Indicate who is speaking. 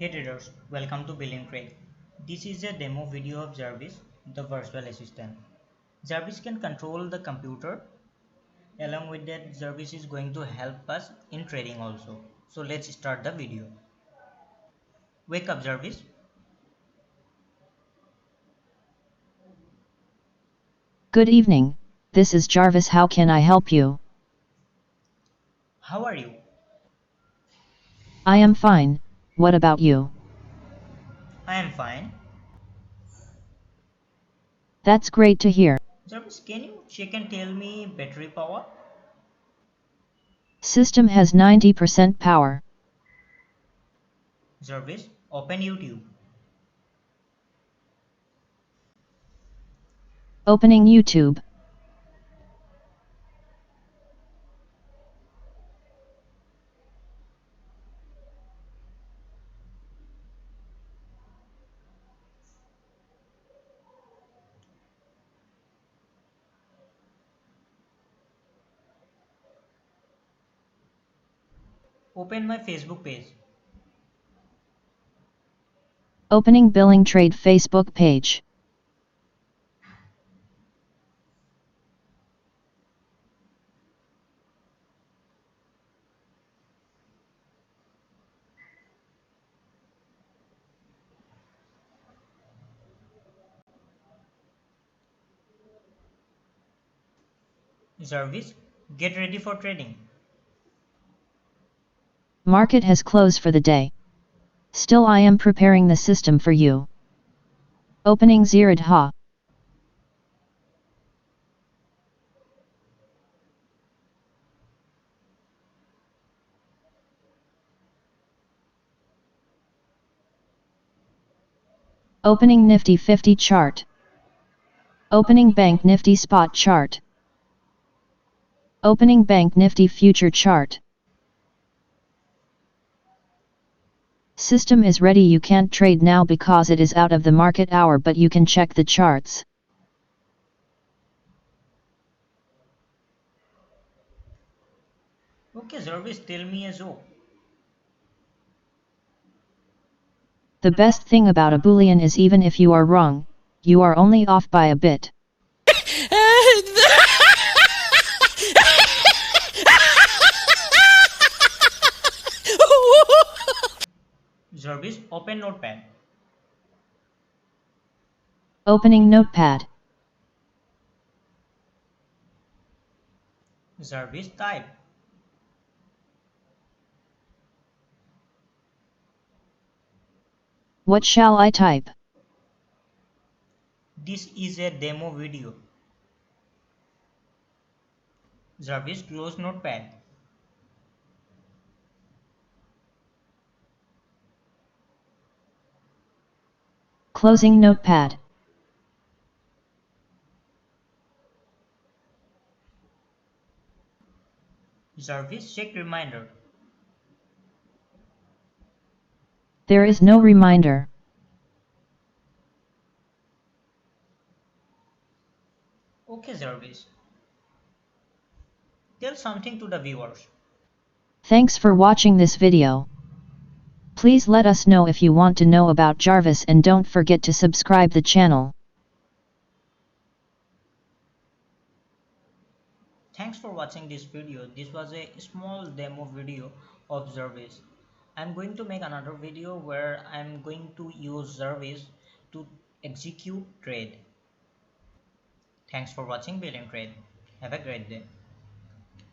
Speaker 1: Hey traders, welcome to Billion Trade. This is a demo video of Jarvis, the virtual assistant. Jarvis can control the computer. Along with that, Jarvis is going to help us in trading also. So let's start the video. Wake up, Jarvis.
Speaker 2: Good evening, this is Jarvis. How can I help you?
Speaker 1: How are you?
Speaker 2: I am fine, what about you?
Speaker 1: I am fine.
Speaker 2: That's great to hear.
Speaker 1: Jarvis, can you check and tell me battery power?
Speaker 2: System has 90% power.
Speaker 1: Jarvis, open YouTube.
Speaker 2: Opening YouTube.
Speaker 1: Open my Facebook page.
Speaker 2: Opening Billing Trade Facebook page.
Speaker 1: Jarvis, get ready for trading.
Speaker 2: Market has closed for the day. Still I am preparing the system for you. Opening J.A.R.V.I.S. Opening Nifty 50 chart. Opening Bank Nifty spot chart. Opening Bank Nifty future chart. System is ready. You can't trade now because it is out of the market hour, but you can check the charts.
Speaker 1: Okay, Jarvis, tell me a joke.
Speaker 2: The best thing about a boolean is even if you are wrong, you are only off by a bit.
Speaker 1: Jarvis, open notepad.
Speaker 2: Opening notepad.
Speaker 1: Jarvis, type.
Speaker 2: What shall I type?
Speaker 1: This is a demo video. Jarvis, close notepad.
Speaker 2: Closing notepad.
Speaker 1: Jarvis, check reminder.
Speaker 2: There is no reminder.
Speaker 1: Okay, Jarvis. Tell something to the viewers.
Speaker 2: Thanks for watching this video. Please let us know if you want to know about Jarvis and don't forget to subscribe the channel.
Speaker 1: Thanks for watching this video. This was a small demo video of Jarvis. I'm going to make another video where I'm going to use Jarvis to execute trade. Thanks for watching Billion Trade. Have a great day.